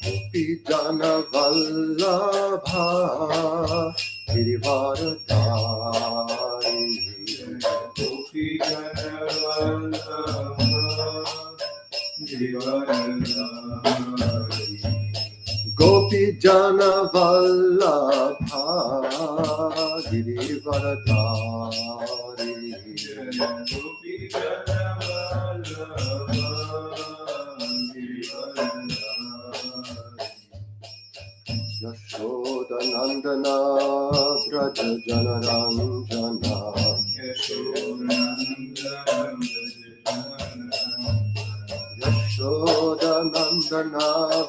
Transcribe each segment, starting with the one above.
Gopi Jana Vallabha Girivaradari Gopi Jana Vallabha Girivaradari Gopi Jana Vallabha Girivaradari Gopi Jana Vallabha Yashoda Nandana Braja Janaranjana Yashoda Nandana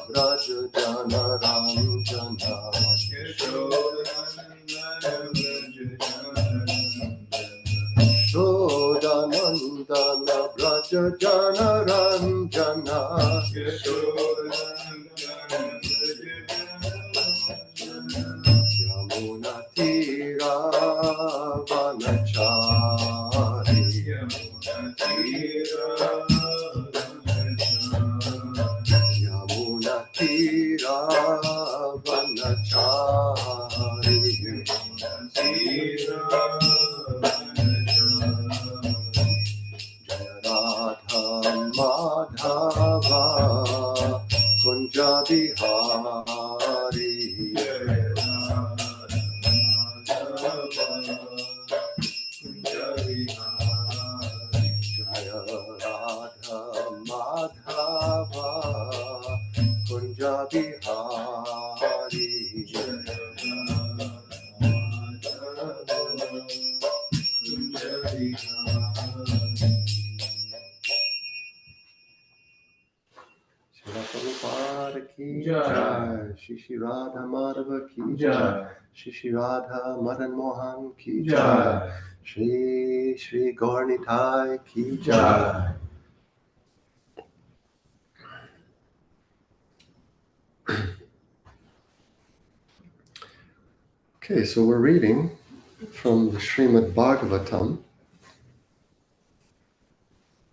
Braja Janaranjana Yashoda Nandana Braja Janaranjana Yamuna Tira Vanachari Yamuna Tira Vanachari Jaya Radha Madhava Kunja Bihari Jaya Radha Madhava Kunja Bihari Srila Prabhupada ki jai, Shri Radha Madhava ki jai, Shri Radha Madan Mohan ki jai, Shri Gaurnitai ki jai. Okay, so we're reading from the Srimad Bhagavatam,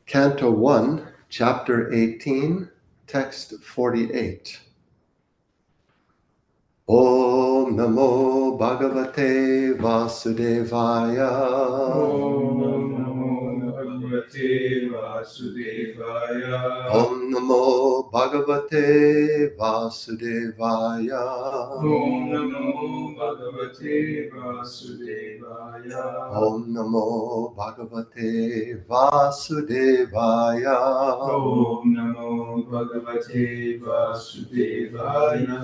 Canto 1, Chapter 18, Text 48. Om Namo Bhagavate Vasudevaya. Om Namo Bhagavate Vasudevaya. Om Namo Bhagavate Vasudevaya. Om Namo Bhagavate Vasudevaya. Om Namo Bhagavate Vasudevaya. Om Namo Bhagavate Vasudevaya.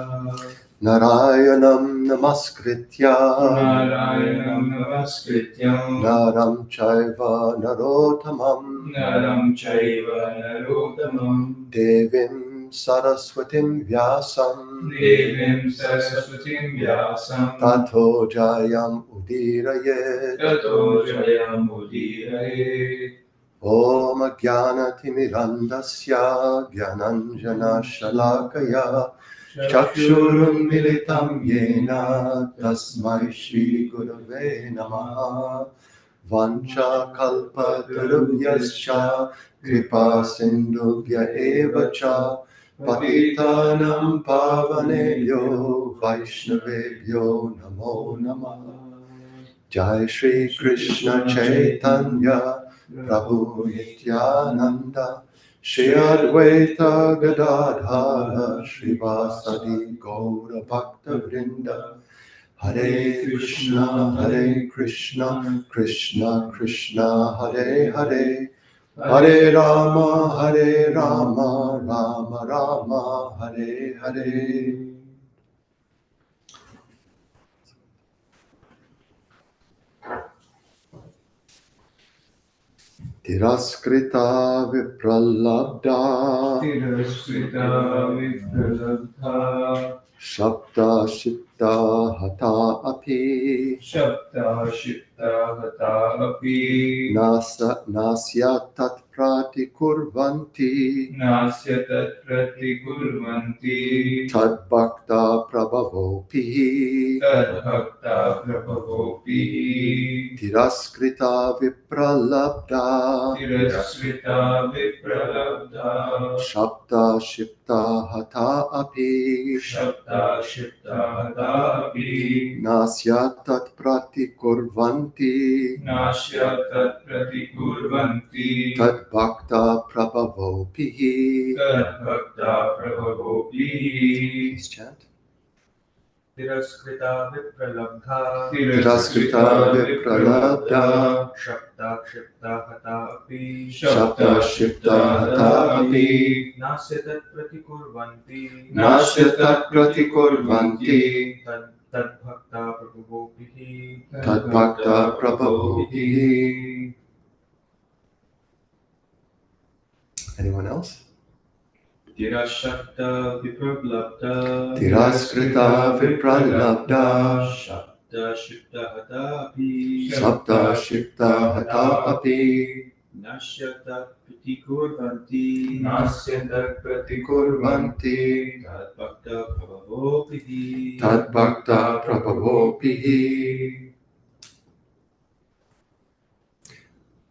Narayanam Namaskritya Narayanam Namaskritya Naram Chaiva Narottamam Naram Chaiva Narottamam Devim Saraswatim Vyasam Devim Saraswatim Vyasam Tato Jayam Udirayet Tato Jayam Udiraye. Om Jnanatirmirandasya Jnananjana Shalakaya Chakshurum Militam Yena Tasmai Shri Gurave Namaha Vancha Kalpatarubhyascha Kripa Sindhubhya Evacha Patitanam Pavanebhyo Vaishnavebhyo Namo Namaha. Jai Shri Krishna Chaitanya Prabhu Nityananda Shri Advaita Gadadhara Srivasadi Gaura Bhakta Vrinda Hare Krishna Krishna Krishna Hare Hare Hare Rama Rama Rama Hare Hare. Tiraskrita vipralabdha Tiraskrita vipralabdha Shabda Shipta hata api Shabda Shipta Hata Api nasya tat pratikurvanti Nasya Tat Pratikurvanti tad bhakta prabhavopi Tad Bhakta Prabhavopi tiraskrita vipralabdha Tirasrita Vipralabdha Shabda shipta hata api Shabda Shipta Hata Api nasya tat pratikurvanti Nasya Tat Pratikurvanti tad bhakta prabhavopi. Tad Bhakta Prabhavopi Please chant. Tiraskrita vipralabdha Tiraskrita vipralabdha Shabda Kshipta Hata Api Shabda shipta hata api Nasyatat Pratikurvanti Nasyatat pratikurvanti Tad Bhakta Prabhuvopihi tad bhakta prabhavopi. Anyone else? Tiraskrita Vipralabdha Tiraskrita vipralabdha Shabda Shipta Hata Api Shabda shipta hata api Nasyatat Pratikurvanti Nasyatat Pratikurvanti Tad Bhakta Prabhuvopihi tad bhakta prabhavopihi.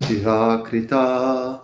Tirakrita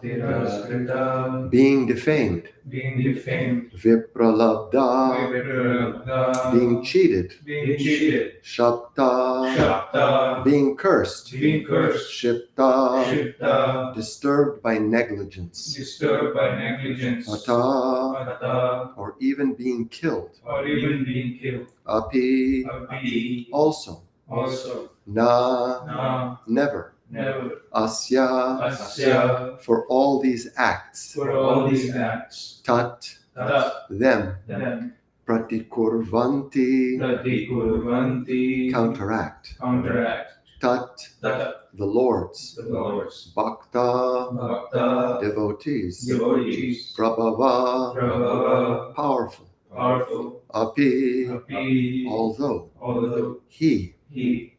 Tiraskrita being defamed, being defamed vipralabdha Vipralabdha being cheated, being cheated Shabda Shabda being cursed, being cursed Shipta Shipta disturbed by negligence, disturbed by negligence Hata Hata or even being killed, or even being killed Api Api also, also Na never never, Asya Asya for all these acts, for all these acts Tat Tat them, them Pratikurvanti Pratikurvanti counteract, counteract Tat Tat the Lord's, the Lord's Bhakta Bhakta devotees, devotees Prabhava Prabhava powerful, powerful Api Api although he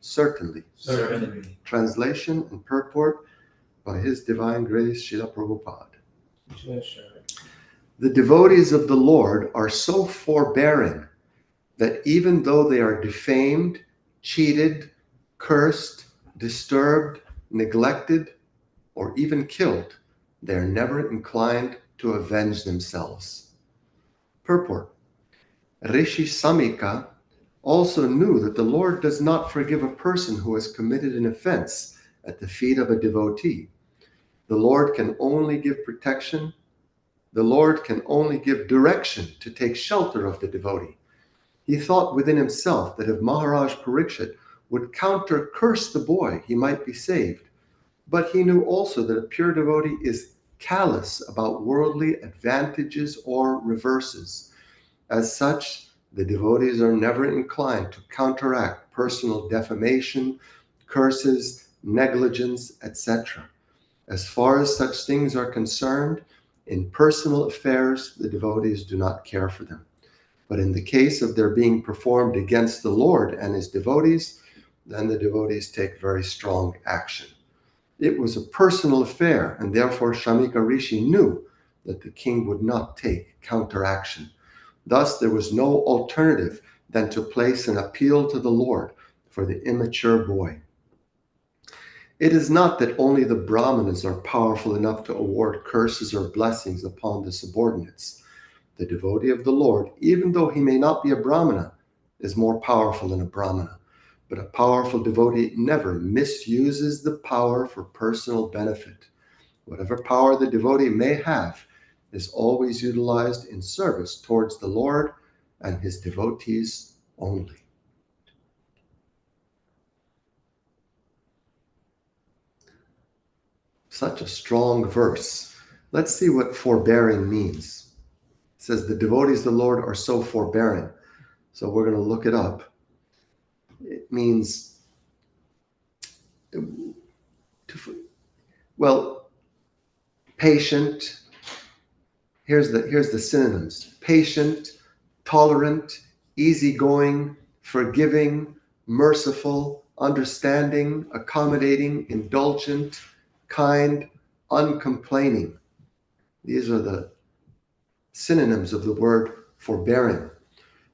certainly. certainly Translation and purport by His Divine Grace Srila Prabhupada. The devotees of the Lord are so forbearing that even though they are defamed, cheated, cursed, disturbed, neglected, or even killed, they are never inclined to avenge themselves. Purport. Rishi Samika also knew that the Lord does not forgive a person who has committed an offense at the feet of a devotee. The Lord can only give protection. The Lord can only give direction to take shelter of the devotee. He thought within himself that if Maharaj Parikshit would counter-curse the boy, he might be saved. But he knew also that a pure devotee is callous about worldly advantages or reverses. As such, the devotees are never inclined to counteract personal defamation, curses, negligence, etc. As far as such things are concerned, in personal affairs, the devotees do not care for them. But in the case of their being performed against the Lord and his devotees, then the devotees take very strong action. It was a personal affair, and therefore Shamika Rishi knew that the king would not take counteraction. Thus, there was no alternative than to place an appeal to the Lord for the immature boy. It is not that only the Brahmanas are powerful enough to award curses or blessings upon the subordinates. The devotee of the Lord, even though he may not be a Brahmana, is more powerful than a Brahmana. But a powerful devotee never misuses the power for personal benefit. Whatever power the devotee may have is always utilized in service towards the Lord and his devotees only. Such a strong verse. Let's see what forbearing means. It says the devotees of the Lord are so forbearing. So we're going to look it up. It means, patient. Here's the synonyms. Patient, tolerant, easygoing, forgiving, merciful, understanding, accommodating, indulgent, kind, uncomplaining. These are the synonyms of the word forbearing.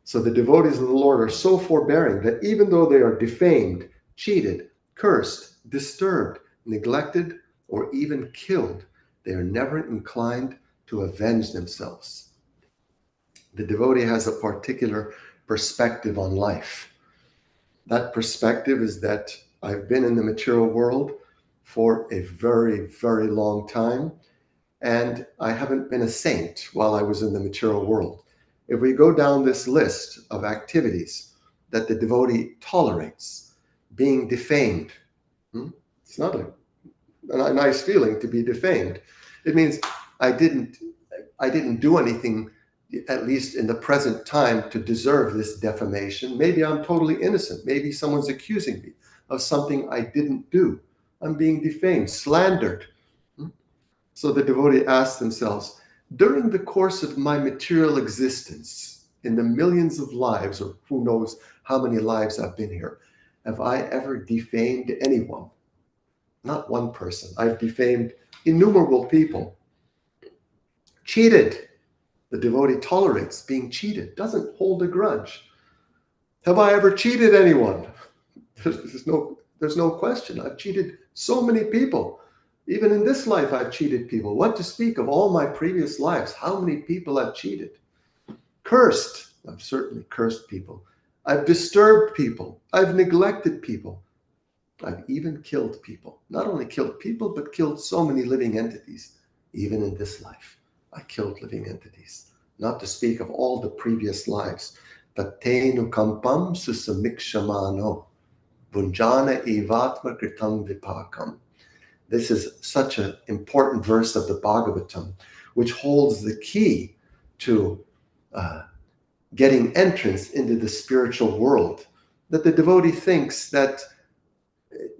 So the devotees of the Lord are so forbearing that even though they are defamed, cheated, cursed, disturbed, neglected, or even killed, they are never inclined to avenge themselves. The devotee has a particular perspective on life. That perspective is that I've been in the material world for a very, very long time, and I haven't been a saint while I was in the material world. If we go down this list of activities that the devotee tolerates, being defamed, it's not a nice feeling to be defamed. It means I didn't do anything, at least in the present time, to deserve this defamation. Maybe I'm totally innocent. Maybe someone's accusing me of something I didn't do. I'm being defamed, slandered. So the devotee asks themselves, during the course of my material existence, in the millions of lives, or who knows how many lives I've been here, have I ever defamed anyone? Not one person. I've defamed innumerable people. Cheated. The devotee tolerates being cheated, doesn't hold a grudge. Have I ever cheated anyone? There's no question. I've cheated so many people. Even in this life, I've cheated people. What to speak of all my previous lives? How many people I've cheated? Cursed. I've certainly cursed people. I've disturbed people. I've neglected people. I've even killed people. Not only killed people, but killed so many living entities. Even in this life, I killed living entities. Not to speak of all the previous lives. Tatenu kampam susamikshamano. Bunjana evatma kritam vipakam. This is such an important verse of the Bhagavatam, which holds the key to getting entrance into the spiritual world. That the devotee thinks that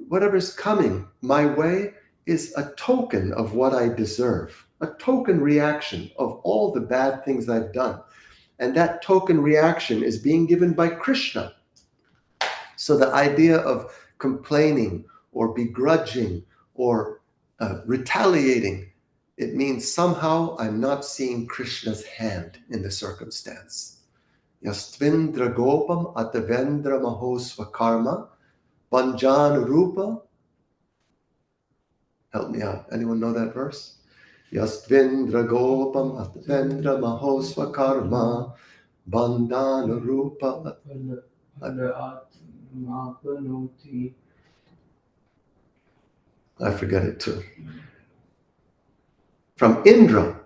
whatever's coming my way is a token of what I deserve, a token reaction of all the bad things I've done. And that token reaction is being given by Krishna. So the idea of complaining or begrudging or retaliating, it means somehow I'm not seeing Krishna's hand in the circumstance. Yastvindra gopam atavendra mahosva karma banjan rupa. Help me out. Anyone know that verse? Yastvindra gopam atavendra mahosva karma bandana rupa. I forget it too. From Indra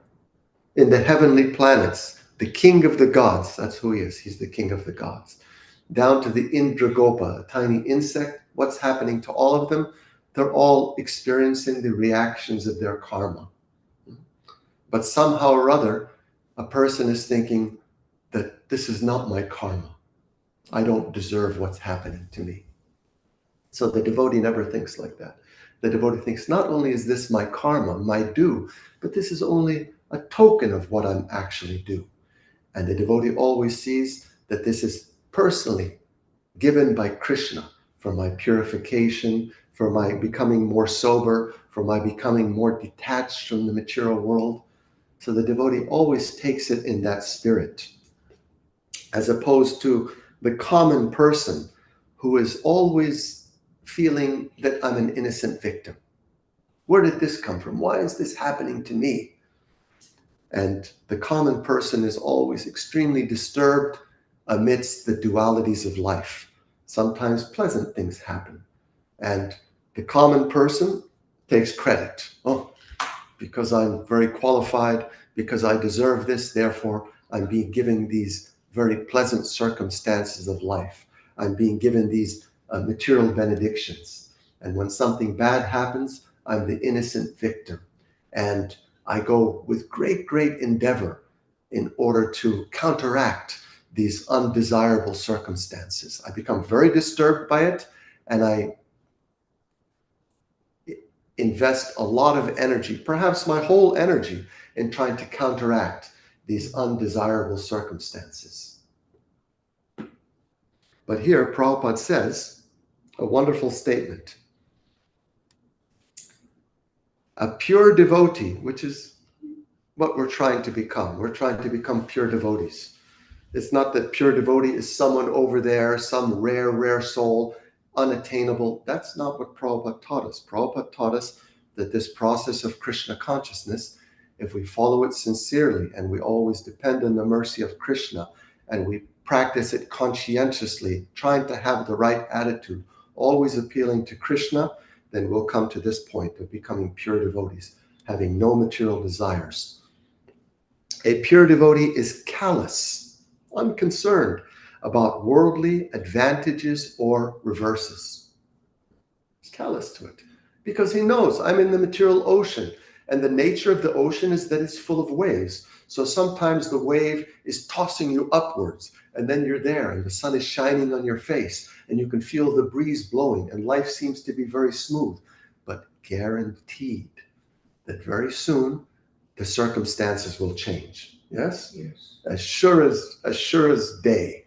in the heavenly planets, the king of the gods, that's who he is, he's the king of the gods, down to the Indragopa, a tiny insect. What's happening to all of them? They're all experiencing the reactions of their karma. But somehow or other, a person is thinking that this is not my karma. I don't deserve what's happening to me. So the devotee never thinks like that. The devotee thinks, not only is this my karma, my due, but this is only a token of what I'm actually due. And the devotee always sees that this is personally given by Krishna for my purification, for my becoming more sober, for my becoming more detached from the material world. So the devotee always takes it in that spirit, as opposed to the common person who is always feeling that I'm an innocent victim. Where did this come from? Why is this happening to me? And the common person is always extremely disturbed amidst the dualities of life. Sometimes pleasant things happen. And the common person takes credit. Oh, because I'm very qualified, because I deserve this, therefore I'm being given these very pleasant circumstances of life. I'm being given these material benedictions. And when something bad happens, I'm the innocent victim. And I go with great, great endeavor in order to counteract these undesirable circumstances. I become very disturbed by it, and I invest a lot of energy, perhaps my whole energy, in trying to counteract these undesirable circumstances. But here, Prabhupada says a wonderful statement. A pure devotee, which is what we're trying to become. We're trying to become pure devotees. It's not that pure devotee is someone over there, some rare soul, unattainable. That's not what Prabhupada taught us. Prabhupada taught us that this process of Krishna consciousness, if we follow it sincerely and we always depend on the mercy of Krishna and we practice it conscientiously, trying to have the right attitude, always appealing to Krishna, then we'll come to this point of becoming pure devotees, having no material desires. A pure devotee is callous, unconcerned about worldly advantages or reverses. He's callous to it because he knows I'm in the material ocean, and the nature of the ocean is that it's full of waves. So sometimes the wave is tossing you upwards, and then you're there, and the sun is shining on your face, and you can feel the breeze blowing, and life seems to be very smooth, but guaranteed that very soon the circumstances will change. Yes? Yes. As sure as day.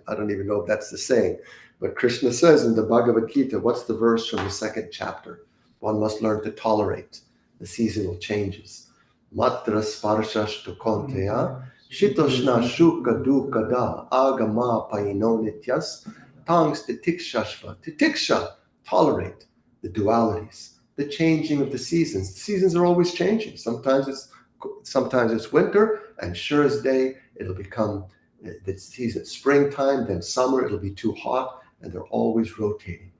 I don't even know if that's the saying, but Krishna says in the Bhagavad Gita, what's the verse from the 2nd chapter? One must learn to tolerate the seasonal changes. Matra sparshashtu konteya shitoshna shuka dukada agama paino nityas tangs titikshashva. Titiksha, tolerate the dualities, the changing of the seasons. The seasons are always changing. Sometimes it's winter, and sure as day, it'll become the season, springtime, then summer, it'll be too hot, and they're always rotating.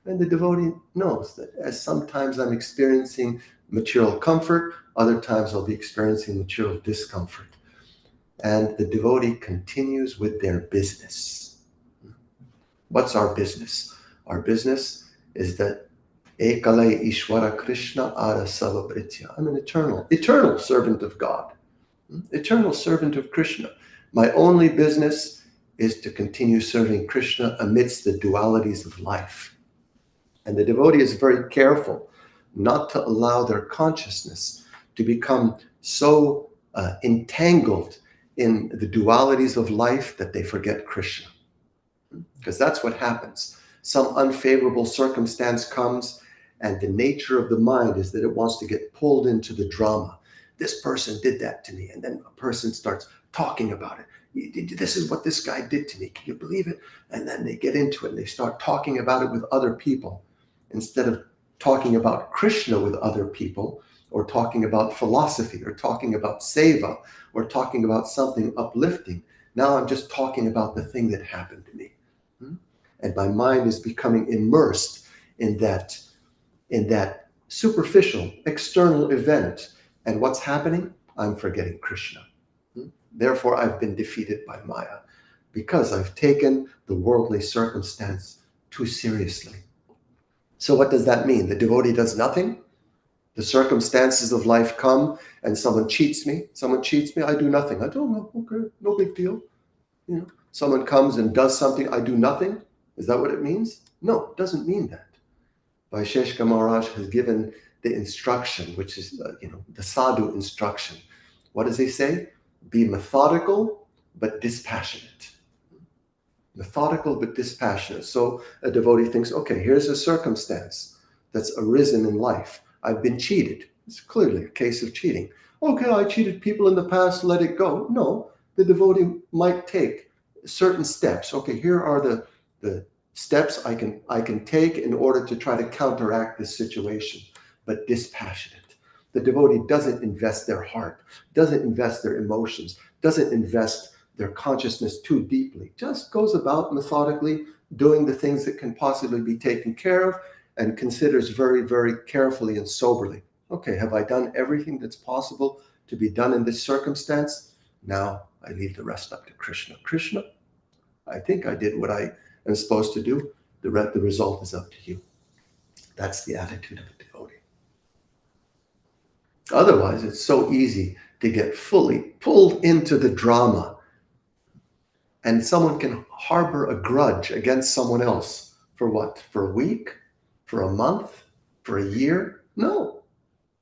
And the devotee knows that as sometimes I'm experiencing material comfort, other times I'll be experiencing material discomfort. And the devotee continues with their business. What's our business? Our business is that Ekale Ishwara Krishna Ara Savabritya. I'm an eternal servant of God, eternal servant of Krishna. My only business is to continue serving Krishna amidst the dualities of life. And the devotee is very careful not to allow their consciousness to become so entangled in the dualities of life that they forget Krishna. Because that's what happens. Some unfavorable circumstance comes, and the nature of the mind is that it wants to get pulled into the drama. This person did that to me, and then a person starts talking about it. This is what this guy did to me. Can you believe it? And then they get into it, and they start talking about it with other people. Instead of talking about Krishna with other people, or talking about philosophy, or talking about seva, or talking about something uplifting, now I'm just talking about the thing that happened to me. And my mind is becoming immersed in that superficial, external event. And what's happening? I'm forgetting Krishna. Therefore, I've been defeated by Maya because I've taken the worldly circumstance too seriously. So what does that mean? The devotee does nothing? The circumstances of life come and someone cheats me, I do nothing. I don't know, okay, no big deal. Someone comes and does something, I do nothing. Is that what it means? No, it doesn't mean that. Vaisheshika Maharaj has given the instruction, which is, the sadhu instruction. What does he say? Be methodical, but dispassionate. Methodical, but dispassionate. So a devotee thinks, okay, here's a circumstance that's arisen in life. I've been cheated. It's clearly a case of cheating. Okay, I cheated people in the past, let it go. No, the devotee might take certain steps. Okay, here are the steps I can take in order to try to counteract this situation, but dispassionate. The devotee doesn't invest their heart, doesn't invest their emotions, doesn't invest their consciousness too deeply, just goes about methodically doing the things that can possibly be taken care of and considers very, very carefully and soberly. Okay, have I done everything that's possible to be done in this circumstance? Now I leave the rest up to Krishna. Krishna, I think I did what I am supposed to do. The result is up to you. That's the attitude of a devotee. Otherwise, it's so easy to get fully pulled into the drama. And someone can harbor a grudge against someone else. For what? For a week? For a month? For a year? No.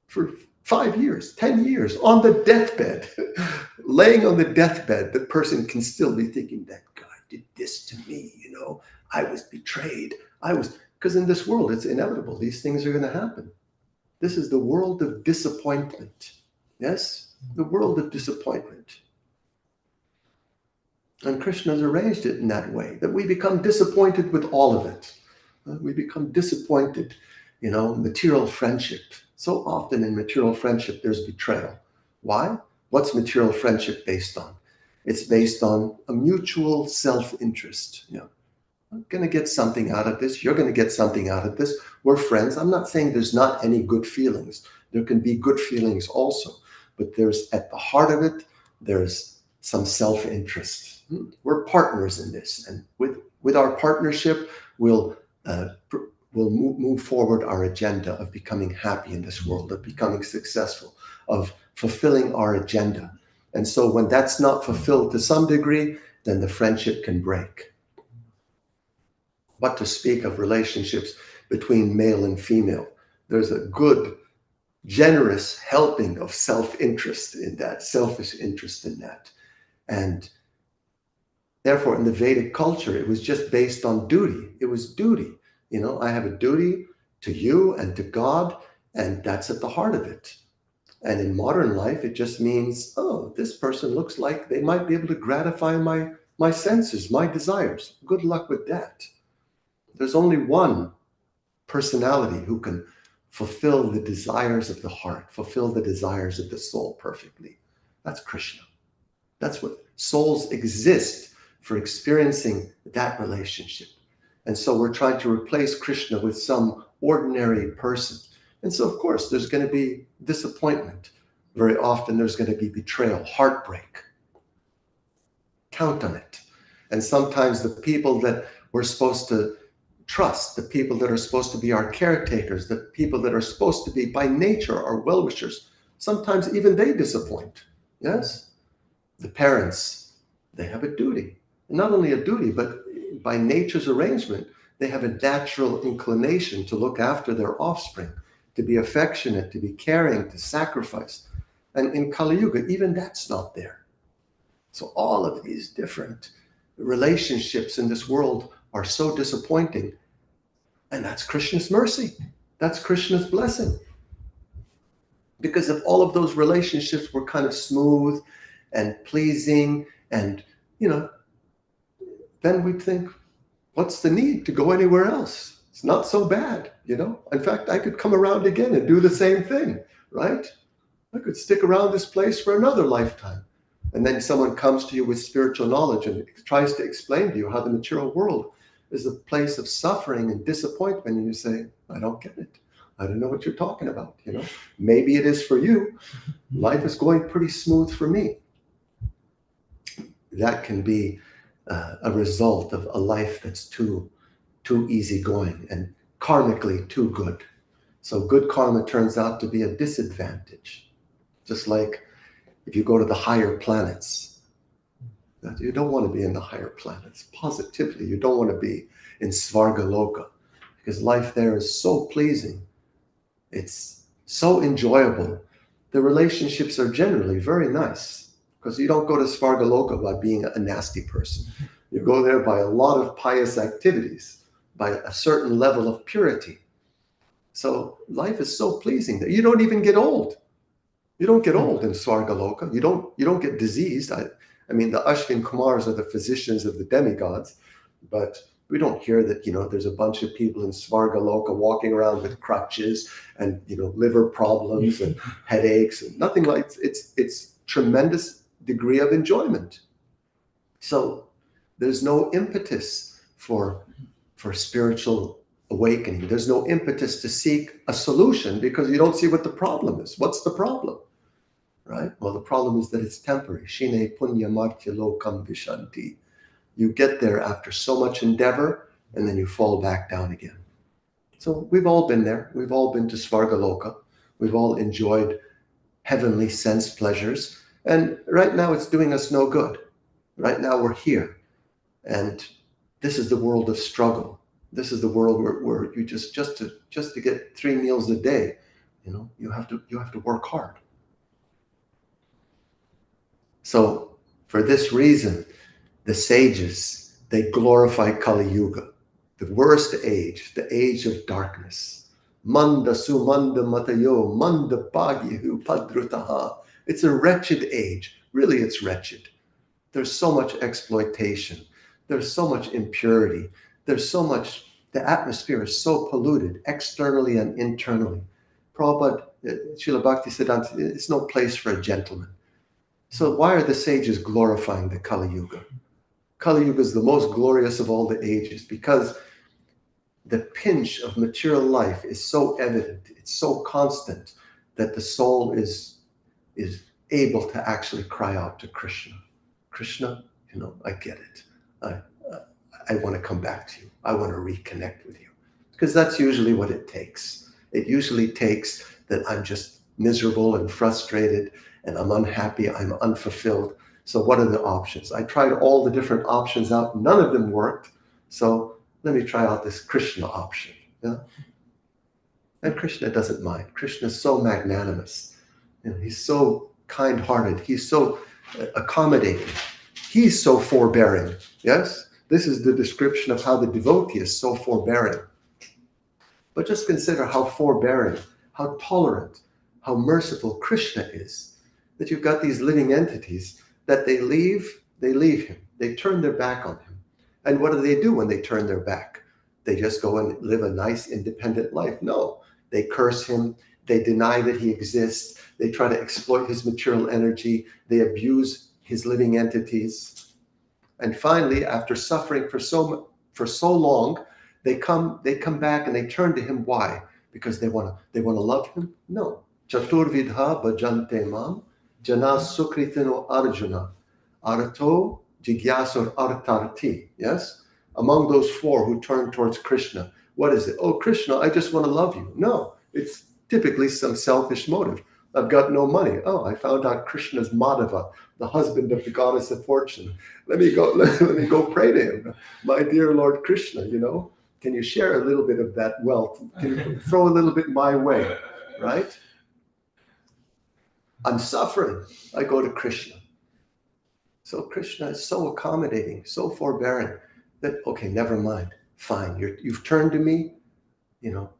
For 5 years, 10 years, on the deathbed. Laying on the deathbed, the person can still be thinking, that guy did this to me, I was betrayed. Because in this world, it's inevitable. These things are going to happen. This is the world of disappointment. Yes? The world of disappointment. And Krishna's arranged it in that way, that we become disappointed with all of it. We become disappointed, material friendship. So often in material friendship, there's betrayal. Why? What's material friendship based on? It's based on a mutual self-interest. I'm going to get something out of this. You're going to get something out of this. We're friends. I'm not saying there's not any good feelings. There can be good feelings also. But there's, at the heart of it, there's some self-interest. We're partners in this. And with our partnership, we'll move forward our agenda of becoming happy in this world, of becoming successful, of fulfilling our agenda. And so when that's not fulfilled to some degree, then the friendship can break. What to speak of relationships between male and female? There's a good, generous helping of self-interest in that, selfish interest in that. And therefore, in the Vedic culture, it was just based on duty. It was duty. I have a duty to you and to God, and that's at the heart of it. And in modern life, it just means, oh, this person looks like they might be able to gratify my senses, my desires. Good luck with that. There's only one personality who can fulfill the desires of the heart, fulfill the desires of the soul perfectly. That's Krishna. That's what souls exist for, experiencing that relationship. And so we're trying to replace Krishna with some ordinary person. And so, of course, there's going to be disappointment. Very often there's going to be betrayal, heartbreak. Count on it. And sometimes the people that we're supposed to trust, the people that are supposed to be our caretakers, the people that are supposed to be by nature our well-wishers, sometimes even they disappoint. Yes? The parents, they have a duty. And not only a duty, but by nature's arrangement, they have a natural inclination to look after their offspring, to be affectionate, to be caring, to sacrifice. And in Kali Yuga, even that's not there. So all of these different relationships in this world are so disappointing. And that's Krishna's mercy. That's Krishna's blessing. Because if all of those relationships were kind of smooth and pleasing and, then we'd think, what's the need to go anywhere else? It's not so bad, In fact, I could come around again and do the same thing, right? I could stick around this place for another lifetime. And then someone comes to you with spiritual knowledge and tries to explain to you how the material world is a place of suffering and disappointment. And you say, I don't get it. I don't know what you're talking about. Maybe it is for you. Life is going pretty smooth for me. That can be a result of a life that's too easygoing and karmically too good. So good karma turns out to be a disadvantage. Just like if you go to the higher planets, you don't want to be in the higher planets. Positively, you don't want to be in Svargaloka, because life there is so pleasing. It's so enjoyable. The relationships are generally very nice, because you don't go to Svargaloka by being a nasty person. You go there by a lot of pious activities, by a certain level of purity. So life is so pleasing that you don't even get old. You don't get old in Svargaloka. You don't get diseased. I mean, the Ashvin Kumars are the physicians of the demigods, but we don't hear that, there's a bunch of people in Svargaloka walking around with crutches and, liver problems and headaches and nothing like it's tremendous degree of enjoyment. So there's no impetus for spiritual awakening. There's no impetus to seek a solution because you don't see what the problem is. What's the problem? Right? Well, the problem is that it's temporary. Shine punya martya lokam vishanti. You get there after so much endeavor, and then you fall back down again. So we've all been there. We've all been to Svargaloka. We've all enjoyed heavenly sense pleasures. And right now it's doing us no good. Right now we're here. And this is the world of struggle. This is the world where you just to get 3 meals a day, you have to work hard. So for this reason, the sages, they glorify Kali Yuga, the worst age, the age of darkness. Manda sumanda matayo, manda bhagyahu padrutaha. It's a wretched age. Really, it's wretched. There's so much exploitation. There's so much impurity. There's so much, the atmosphere is so polluted, externally and internally. Prabhupada, Srila Bhaktisiddhanta, it's no place for a gentleman. So why are the sages glorifying the Kali Yuga? Kali Yuga is the most glorious of all the ages because the pinch of material life is so evident, it's so constant that the soul is able to actually cry out to Krishna. Krishna, I get it. I want to come back to you. I want to reconnect with you. Because that's usually what it takes. It usually takes that I'm just miserable and frustrated and I'm unhappy, I'm unfulfilled. So what are the options? I tried all the different options out. None of them worked. So let me try out this Krishna option. Yeah? And Krishna doesn't mind. Krishna is so magnanimous. He's so kind-hearted. He's so accommodating. He's so forbearing. Yes? This is the description of how the devotee is so forbearing. But just consider how forbearing, how tolerant, how merciful Krishna is. That you've got these living entities that they leave him. They turn their back on him. And what do they do when they turn their back? They just go and live a nice independent life. No, they curse him. They deny that he exists. They try to exploit his material energy. They abuse his living entities. And finally, after suffering for so long, they come back and they turn to him. Why? Because they want to love him? No. Chaturvidha bhajante mam jana sukritino arjuna arato jigyasur artarti. Yes? Among those four who turn towards Krishna, what is it? Oh, Krishna, I just want to love you. No, it's typically some selfish motive. I've got no money. Oh, I found out Krishna's Madhava, the husband of the goddess of fortune. Let me go pray to him. My dear Lord Krishna, can you share a little bit of that wealth? Can you throw a little bit my way, right? I'm suffering. I go to Krishna. So Krishna is so accommodating, so forbearing that, okay, never mind. Fine, you've turned to me.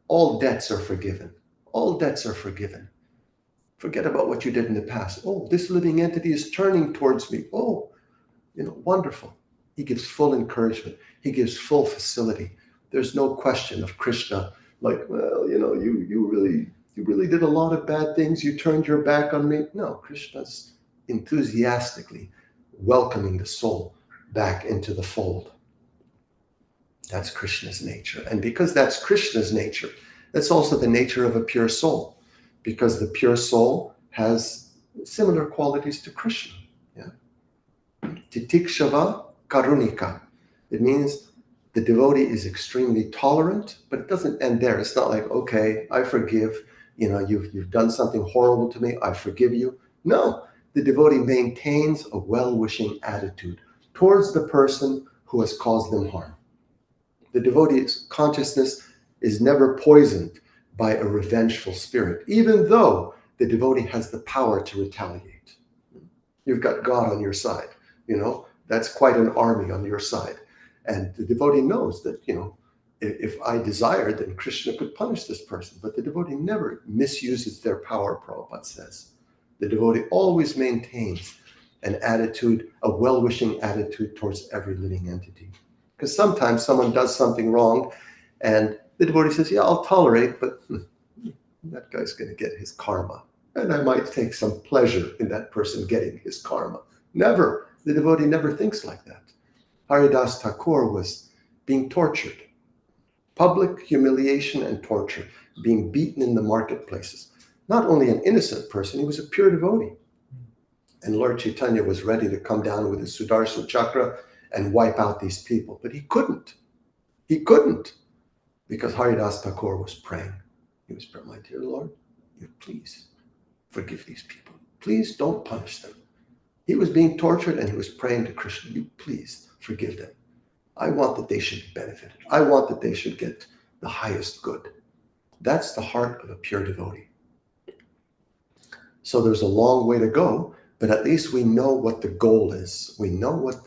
All debts are forgiven. All debts are forgiven. Forget about what you did in the past. Oh, this living entity is turning towards me. Oh, wonderful. He gives full encouragement. He gives full facility. There's no question of Krishna like, well, you really did a lot of bad things. You turned your back on me. No, Krishna's enthusiastically welcoming the soul back into the fold. That's Krishna's nature. And because that's Krishna's nature, that's also the nature of a pure soul. Because the pure soul has similar qualities to Krishna. Yeah? Titikshava karunika. It means the devotee is extremely tolerant, but it doesn't end there. It's not like, okay, I forgive. You've done something horrible to me. I forgive you. No, the devotee maintains a well-wishing attitude towards the person who has caused them harm. The devotee's consciousness is never poisoned by a revengeful spirit, even though the devotee has the power to retaliate. You've got God on your side, that's quite an army on your side. And the devotee knows that, if I desired, then Krishna could punish this person. But the devotee never misuses their power, Prabhupada says. The devotee always maintains an attitude, a well-wishing attitude towards every living entity. Because sometimes someone does something wrong and the devotee says, yeah, I'll tolerate, but that guy's going to get his karma. And I might take some pleasure in that person getting his karma. Never. The devotee never thinks like that. Haridas Thakur was being tortured. Public humiliation and torture, being beaten in the marketplaces. Not only an innocent person, he was a pure devotee. And Lord Chaitanya was ready to come down with his Sudarshan Chakra and wipe out these people. But he couldn't. He couldn't. Because Haridas Thakur was praying. He was praying, my dear Lord, you please forgive these people. Please don't punish them. He was being tortured and he was praying to Krishna, you please forgive them. I want that they should be benefited. I want that they should get the highest good. That's the heart of a pure devotee. So there's a long way to go, but at least we know what the goal is. We know what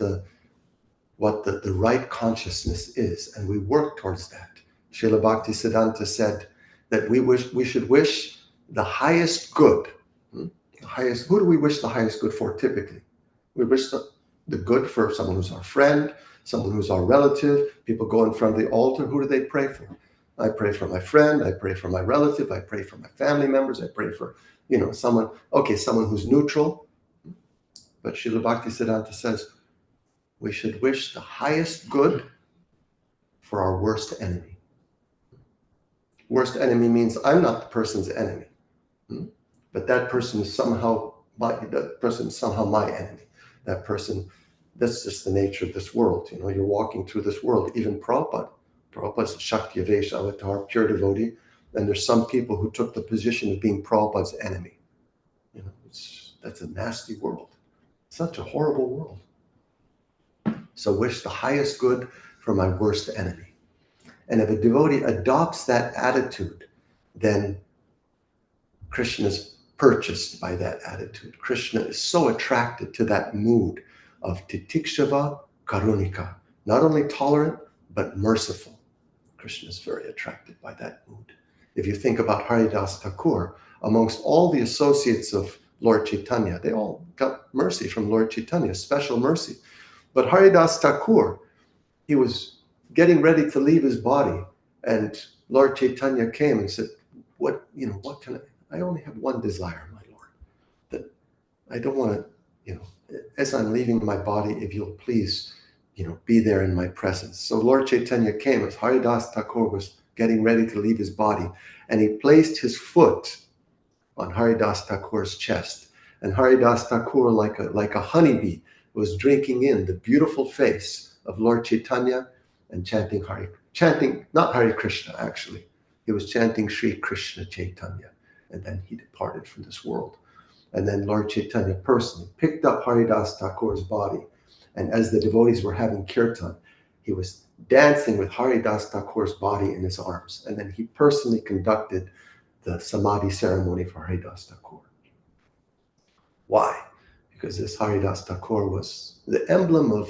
what the right consciousness is, and we work towards that. Srila Bhaktisiddhanta said that we should wish the highest good. Who do we wish the highest good for typically? We wish the good for someone who's our friend, someone who's our relative. People go in front of the altar. Who do they pray for? I pray for my friend. I pray for my relative. I pray for my family members. I pray for, someone who's neutral. But Srila Bhaktisiddhanta says we should wish the highest good for our worst enemy. Worst enemy means I'm not the person's enemy, but that person is somehow my enemy. That person, that's just the nature of this world. You're walking through this world. Even Prabhupada's a Shakti-Avesh avatar, pure devotee, and there's some people who took the position of being Prabhupada's enemy. That's a nasty world. Such a horrible world. So wish the highest good for my worst enemy. And if a devotee adopts that attitude, then Krishna is purchased by that attitude. Krishna is so attracted to that mood of titikshava karunika, not only tolerant, but merciful. Krishna is very attracted by that mood. If you think about Haridas Thakur, amongst all the associates of Lord Chaitanya, they all got mercy from Lord Chaitanya, special mercy. But Haridas Thakur, he was getting ready to leave his body, and Lord Chaitanya came and said, what can I only have one desire, my Lord, that I don't want to, as I'm leaving my body, if you'll please, be there in my presence. So Lord Chaitanya came as Haridas Thakur was getting ready to leave his body, and he placed his foot on Haridas Thakur's chest. And Haridas Thakur, like a honeybee, was drinking in the beautiful face of Lord Chaitanya and chanting not Hare Krishna, actually. He was chanting Sri Krishna Chaitanya. And then he departed from this world. And then Lord Chaitanya personally picked up Haridas Thakur's body. And as the devotees were having kirtan, he was dancing with Haridas Thakur's body in his arms. And then he personally conducted the samadhi ceremony for Haridas Thakur. Why? Because this Haridas Thakur was the emblem of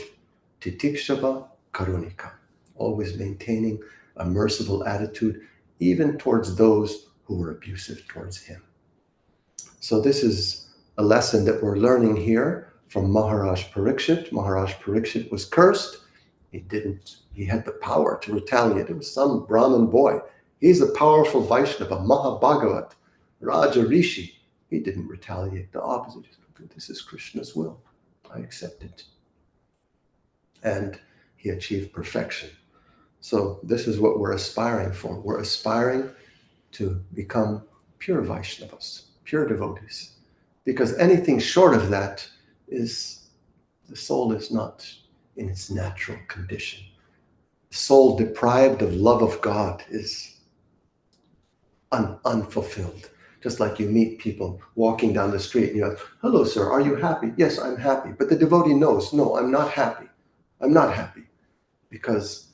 titikshava karunika, always maintaining a merciful attitude, even towards those who were abusive towards him. So this is a lesson that we're learning here from Maharaj Parikshit. Maharaj Parikshit was cursed. He had the power to retaliate. It was some Brahmin boy. He's a powerful Vaishnava, Mahabhagavat, Raja Rishi. He didn't retaliate. The opposite. This is Krishna's will. I accept it. And he achieved perfection. So this is what we're aspiring for. We're aspiring to become pure Vaishnavas, pure devotees. Because anything short of that the soul is not in its natural condition. The soul deprived of love of God is unfulfilled. Just like you meet people walking down the street and you're like, hello, sir, are you happy? Yes, I'm happy. But the devotee knows, no, I'm not happy. I'm not happy because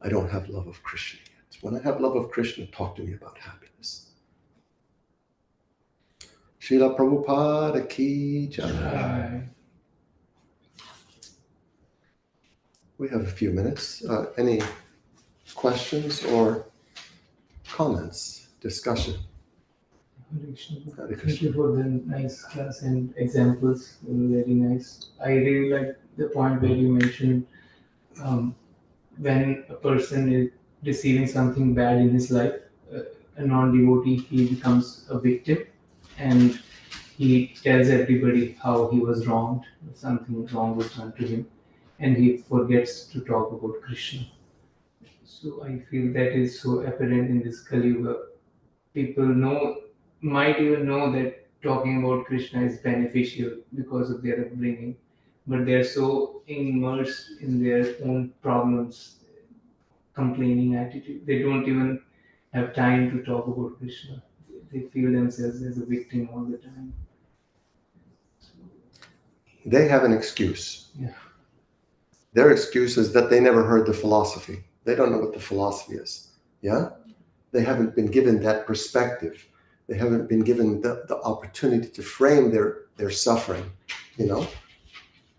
I don't have love of Krishna yet. When I have love of Krishna, talk to me about happiness. Srila Prabhupada ki jai. We have a few minutes. Any questions or comments, discussion? Thank you for the nice class and examples. Very nice. I really like the point where you mentioned when a person is receiving something bad in his life, a non-devotee, he becomes a victim and he tells everybody how he was wronged, something wrong was done to him, and he forgets to talk about Krishna. So I feel that is so apparent in this Kali Yuga. People might even know that talking about Krishna is beneficial because of their upbringing, but they're so immersed in their own problems, complaining attitude. They don't even have time to talk about Krishna. They feel themselves as a victim all the time. They have an excuse. Yeah. Their excuse is that they never heard the philosophy. They don't know what the philosophy is. Yeah? They haven't been given that perspective. They haven't been given the opportunity to frame their suffering,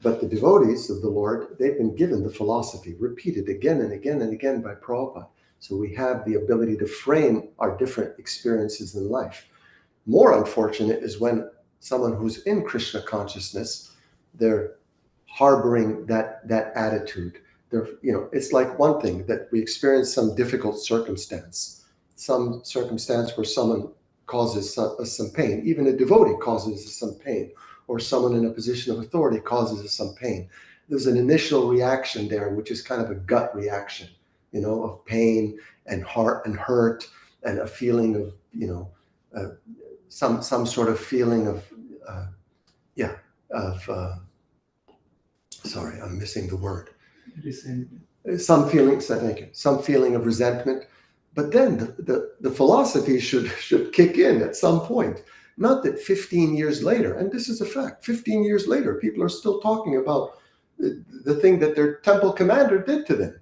But the devotees of the Lord, they've been given the philosophy, repeated again and again and again by Prabhupada. So we have the ability to frame our different experiences in life. More unfortunate is when someone who's in Krishna consciousness, they're harboring that attitude. They're, it's like one thing that we experience some difficult circumstance, some circumstance where someone causes us some pain, even a devotee causes us some pain, or someone in a position of authority causes us some pain. There's an initial reaction there, which is kind of a gut reaction, of pain and heart and hurt, and a feeling of, some sort of feeling of, sorry, I'm missing the word. Resentment. Some feeling, thank you, some feeling of resentment. But then the philosophy should kick in at some point. Not that 15 years later, and this is a fact, 15 years later, people are still talking about the thing that their temple commander did to them,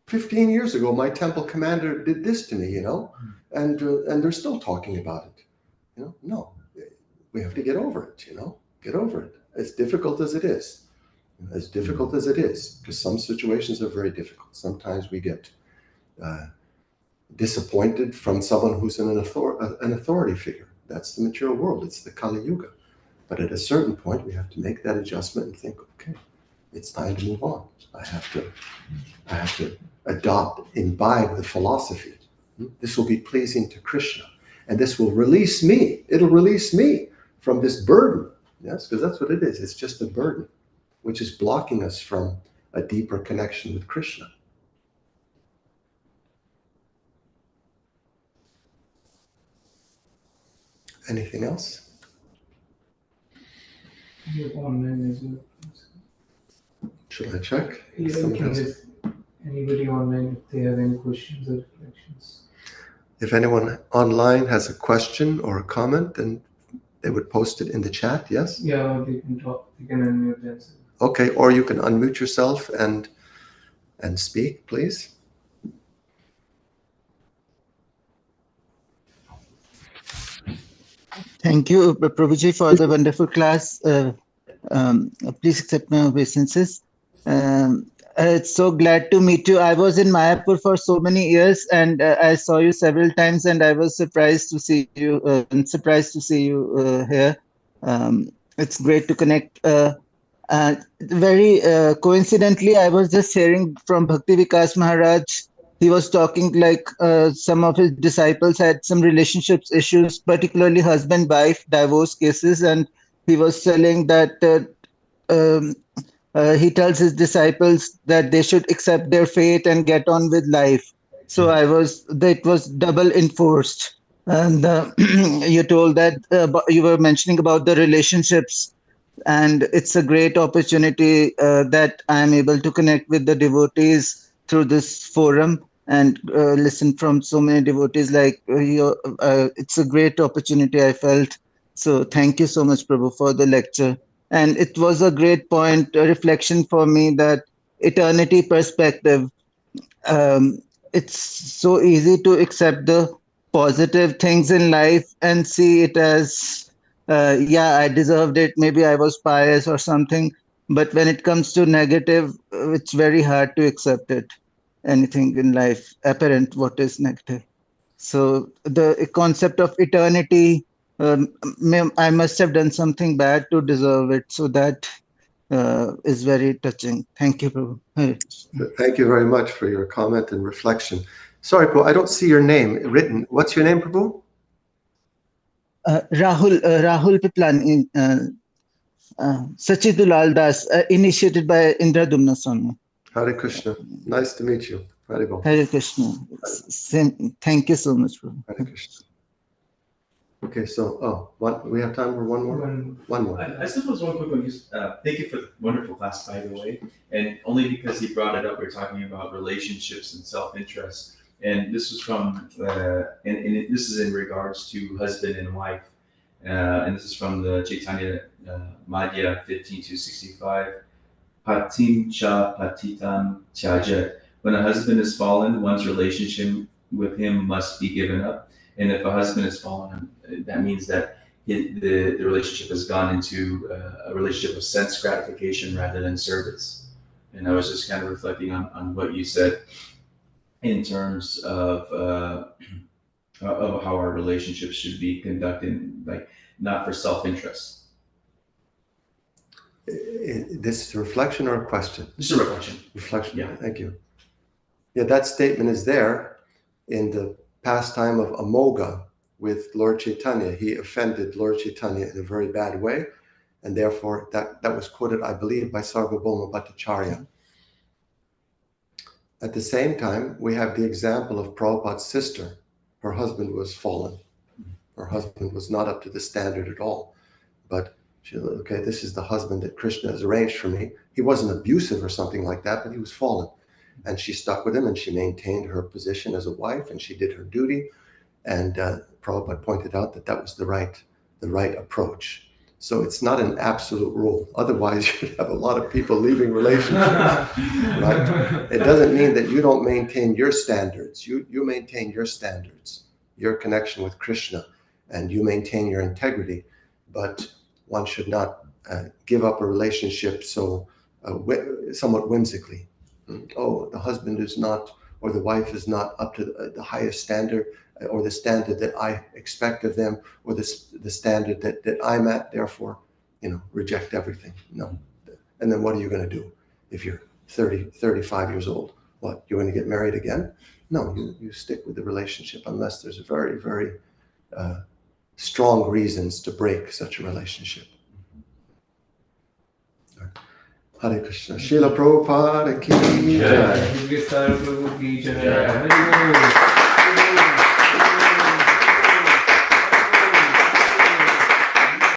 15 years ago, my temple commander did this to me, and they're still talking about it. No, we have to get over it, get over it. As difficult as it is, because some situations are very difficult. Sometimes we get disappointed from someone who's an authority figure. That's the material world. It's the Kali Yuga. But at a certain point, we have to make that adjustment and think, okay, it's time to move on. I have to imbibe the philosophy. This will be pleasing to Krishna, and this will release me. It'll release me from this burden. Yes, because that's what it is. It's just a burden, which is blocking us from a deeper connection with Krishna. Anything else? Online as well. Should I check? Anybody online, if they have any questions or reflections? If anyone online has a question or a comment, then they would post it in the chat, yes? Yeah, or they can talk. They can unmute themselves. Okay, or you can unmute yourself and speak, please. Thank you, Prabhuji, for the wonderful class. Please accept my obeisances. It's so glad to meet you. I was in Mayapur for so many years, and I saw you several times, and I was surprised to see you. Here. It's great to connect. Very coincidentally, I was just hearing from Bhakti Vikas Maharaj. He was talking like some of his disciples had some relationships issues, particularly husband-wife divorce cases, and he was telling that he tells his disciples that they should accept their fate and get on with life. So it was double enforced. And you told that you were mentioning about the relationships, and it's a great opportunity that I am able to connect with the devotees through this forum and listen from so many devotees. It's a great opportunity, I felt. So thank you so much, Prabhu, for the lecture. And it was a great point, a reflection for me, that eternity perspective. It's so easy to accept the positive things in life and see it as, I deserved it. Maybe I was pious or something. But when it comes to negative, it's very hard to accept it. Anything in life, apparent, what is negative. So the concept of eternity, I must have done something bad to deserve it. So that is very touching. Thank you, Prabhu. Thank you very much for your comment and reflection. Sorry, Prabhu, I don't see your name written. What's your name, Prabhu? Rahul Piplani, Sachidulal Das, initiated by Indra Dumna Swami. Hare Krishna. Nice to meet you. Hare Bol. Hare Krishna. Thank you so much, Prabhu. Hare Krishna. Okay, so we have time for one more. One more. I suppose one quick one. Thank you for the wonderful class, by the way. And only because he brought it up, we're talking about relationships and self-interest. And this was from, this is in regards to husband and wife. And this is from the Chaitanya Madhya 15-65. Patim cha patitam tyajat. When a husband is fallen, one's relationship with him must be given up. And if a husband is fallen, that means that the relationship has gone into a relationship of sense gratification rather than service. And I was just kind of reflecting on what you said in terms of how our relationships should be conducted, like not for self-interest. This is a reflection or a question? Just a reflection. Reflection. Yeah. Thank you. Yeah, that statement is there in the pastime of Amoga with Lord Chaitanya. He offended Lord Chaitanya in a very bad way, and therefore that was quoted, I believe, by Sarvabhauma Bhattacharya. At the same time, we have the example of Prabhupada's sister. Her husband was fallen. Her husband was not up to the standard at all. But she said, okay, this is the husband that Krishna has arranged for me. He wasn't abusive or something like that, but he was fallen. And she stuck with him, and she maintained her position as a wife, and she did her duty. And Prabhupada pointed out that that was the right approach. So it's not an absolute rule. Otherwise, you'd have a lot of people leaving relationships. Right? It doesn't mean that you don't maintain your standards. You maintain your standards, your connection with Krishna, and you maintain your integrity. But one should not give up a relationship so somewhat whimsically. Oh, the husband is not, or the wife is not up to the highest standard, or the standard that I expect of them, or the standard that I'm at, therefore, reject everything. No. And then what are you going to do if you're 30, 35 years old? What, you're going to get married again? No, you stick with the relationship unless there's very, very strong reasons to break such a relationship. Hare Krishna. Srila Prabhupada ki jai. Prabhu ki jai. Hari Bol.